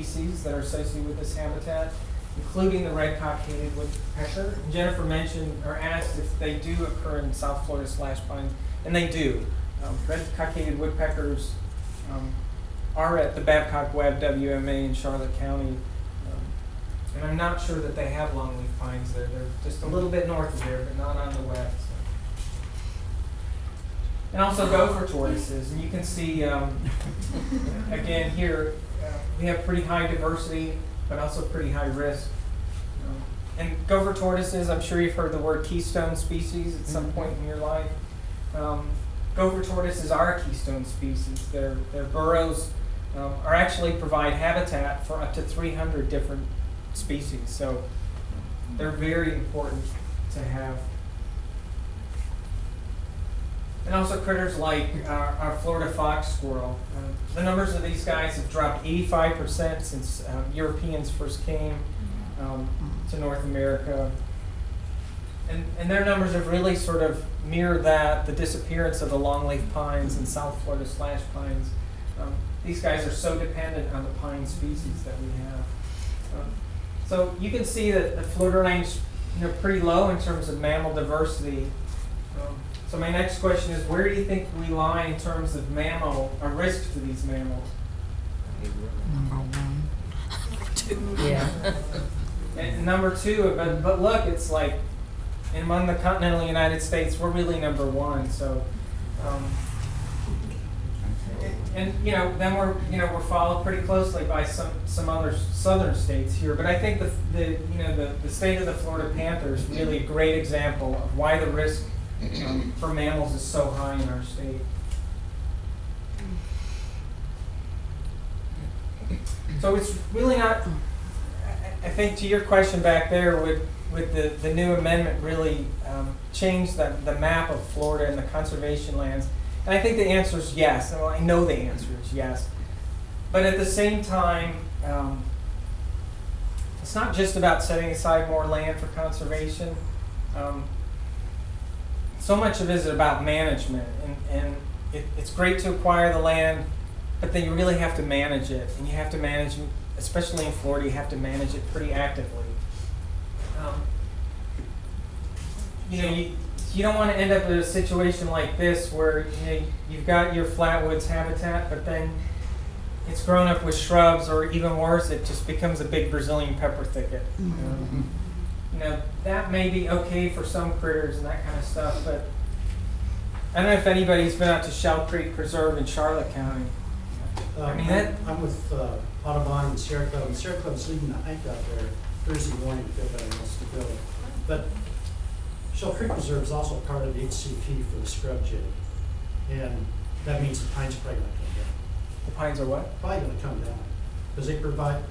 species that are associated with this habitat, including the red cockaded woodpecker. And Jennifer mentioned or asked if they do occur in South Florida slash pines, and they do. Red cockaded woodpeckers are at the Babcock-Webb WMA in Charlotte County. And I'm not sure that they have longleaf pines there. They're just a little bit north of there, but not on the web. So. And also gopher tortoises. And you can see, again, here, we have pretty high diversity, but also pretty high risk. And gopher tortoises, I'm sure you've heard the word keystone species at some point in your life. Gopher tortoises are a keystone species. Their burrows are actually provide habitat for up to 300 different species, so they're very important to have. And also critters like our Florida fox squirrel. The numbers of these guys have dropped 85% since Europeans first came to North America. And their numbers have really sort of mirrored the disappearance of the longleaf pines in South Florida slash pines. These guys are so dependent on the pine species that we have. So you can see that the Florida range, pretty low in terms of mammal diversity. So my next question is, where do you think we lie in terms of mammal or risk to these mammals? Number one. Number two. Yeah. And number two, but look, it's like among the continental United States, we're really number one. So. And then we're followed pretty closely by some other southern states here. But I think the state of the Florida panther is really a great example of why the risk for mammals is so high in our state. So it's really not. I think to your question back there, with the new amendment really changed the map of Florida and the conservation lands. And I think the answer is yes. Well, I know the answer is yes. But at the same time, it's not just about setting aside more land for conservation. So much of it is about management. And it's great to acquire the land, but then you really have to manage it. And you have to manage, especially in Florida, you have to manage it pretty actively. You don't want to end up in a situation like this where you've got your flatwoods habitat, but then it's grown up with shrubs, or even worse, it just becomes a big Brazilian pepper thicket. That may be okay for some critters and that kind of stuff, but I don't know if anybody's been out to Shell Creek Preserve in Charlotte County. I'm with Audubon and Sierra Club, and Sierra Club's leading a hike out there Thursday morning if everybody wants to go. But Shell Creek Preserve is also part of the HCP for the scrub jay, and that means the pines are probably going to come down. The pines are what? Probably going to come down because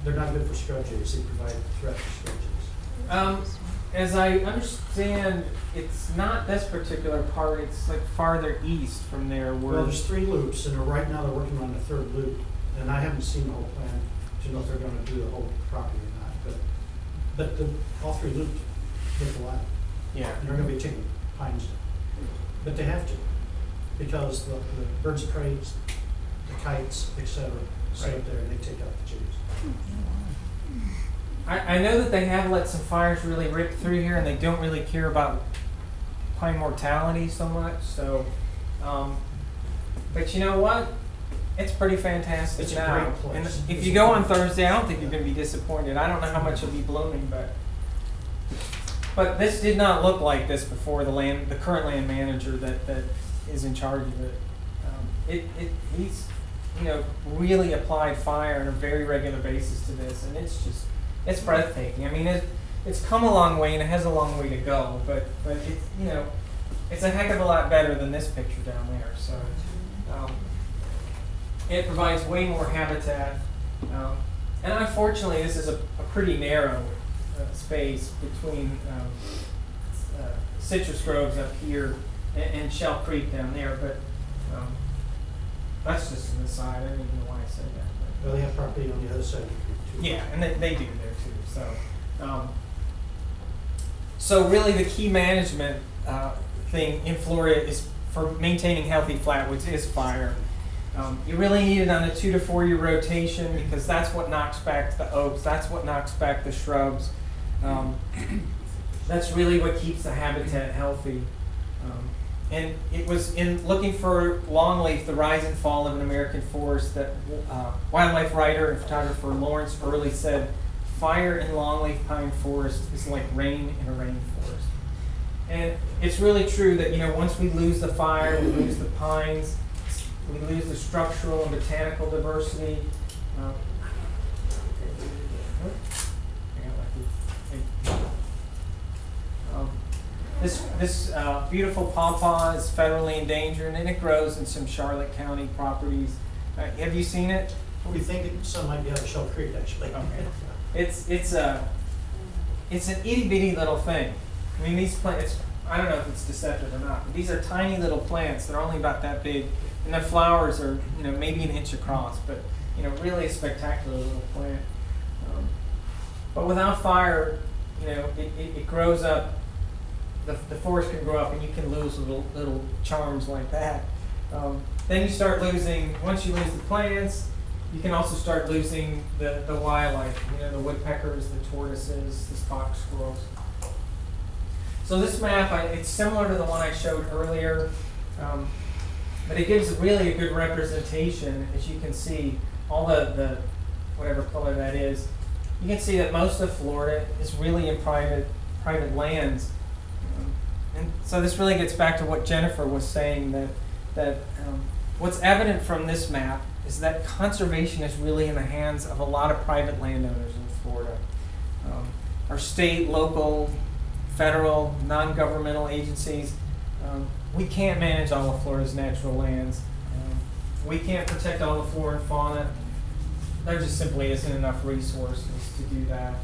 they're not good for scrub jays. They provide a threat for scrub jays. As I understand, it's not this particular part. It's like farther east from there. Well, there's 3 loops, and right now they're working on the 3rd loop, and I haven't seen the whole plan to know if they're going to do the whole property or not. But all 3 loops take a while. Yeah. And they're going to be taking pines down. But they have to, because the birds of prey, the kites, etc., sit up there and they take out the jays. I know that they have let some fires really rip through here, and they don't really care about pine mortality so much. So, but you know what? It's pretty fantastic It's now. a great place. And if you go on Thursday, I don't think you're going to be disappointed. I don't know how much it'll be blooming, but this did not look like this before the current land manager that is in charge of it. He's really applied fire on a very regular basis to this, and it's breathtaking. I mean, it's come a long way, and it has a long way to go, but it's a heck of a lot better than this picture down there. So it provides way more habitat, and unfortunately, this is a pretty narrow space between citrus groves up here and Shell Creek down there, but that's just an aside. I don't even know why I said that. But. Well, they have property on the other side of the creek, too. Yeah, and they do there too. So really the key management thing in Florida is for maintaining healthy flatwoods is fire. You really need it on a 2 to 4 year rotation because that's what knocks back the oaks, that's what knocks back the shrubs. That's really what keeps the habitat healthy. And it was in looking for longleaf, the rise and fall of an American forest, that wildlife writer and photographer Lawrence Early said, fire in longleaf pine forest is like rain in a rainforest. And it's really true that, you know, once we lose the fire, we lose the pines, we lose the structural and botanical diversity. This beautiful pawpaw is federally endangered, and it grows in some Charlotte County properties. Have you seen it? We think some might be out of Shell Creek, actually. Okay. It's an itty bitty little thing. I mean, these plants, I don't know if it's deceptive or not, but these are tiny little plants. They're only about that big, and their flowers are, you know, maybe an inch across, but, you know, really a spectacular little plant. But without fire, you know, it grows up. The forest can grow up, and you can lose little charms like that. Then you start losing, once you lose the plants, you can also start losing the wildlife, you know, the woodpeckers, the tortoises, the fox squirrels. So this map, it's similar to the one I showed earlier, but it gives really a good representation. As you can see, all the whatever color that is, you can see that most of Florida is really in private lands. And so this really gets back to what Jennifer was saying, that what's evident from this map is that conservation is really in the hands of a lot of private landowners in Florida. Our state, local, federal, non-governmental agencies, we can't manage all of Florida's natural lands. We can't protect all the flora and fauna. There just simply isn't enough resources to do that.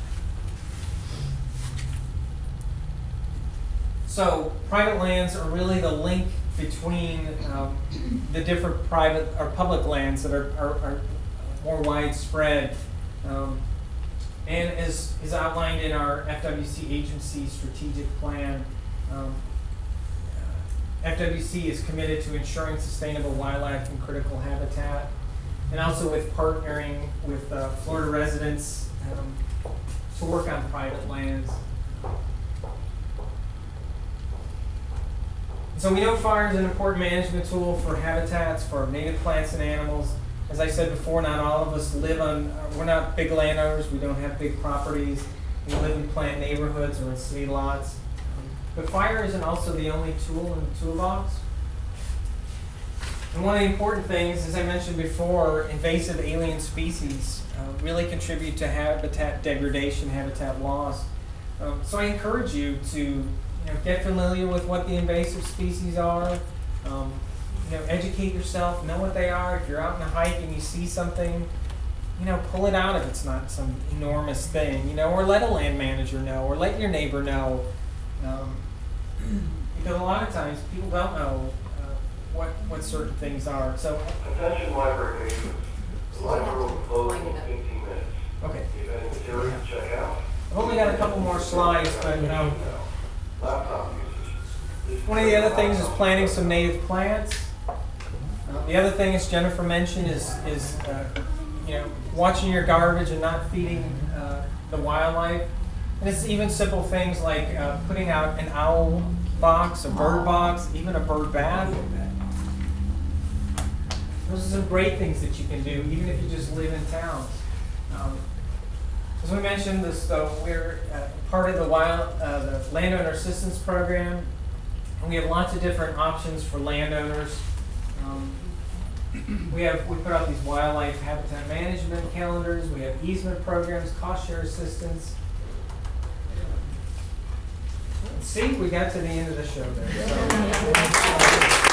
So private lands are really the link between the different private or public lands that are more widespread. And as is outlined in our FWC agency strategic plan, FWC is committed to ensuring sustainable wildlife and critical habitat, and also with partnering with Florida residents to work on private lands. So we know fire is an important management tool for habitats, for native plants and animals. As I said before, not all of us live on, we're not big landowners, we don't have big properties, we live in plant neighborhoods or in city lots. But fire isn't also the only tool in the toolbox. And one of the important things, as I mentioned before, invasive alien species really contribute to habitat degradation, habitat loss. So I encourage you to get familiar with what the invasive species are. Educate yourself, know what they are. If you're out on a hike and you see something, pull it out if it's not some enormous thing, or let a land manager know, or let your neighbor know. Because a lot of times people don't know what certain things are. So attention library patrons. The library will close in 15 minutes. Okay. If you have any material to check out. I've only got a couple more slides, but Laptop usage. one of the other things is planting some native plants. The other thing, as Jennifer mentioned, is watching your garbage and not feeding the wildlife. And it's even simple things like putting out an owl box, a bird box, even a bird bath. Those are some great things that you can do, even if you just live in town. As we mentioned, we're part of the landowner assistance program, and we have lots of different options for landowners. We put out these wildlife habitat management calendars. We have easement programs, cost share assistance. See, we got to the end of the show there. So,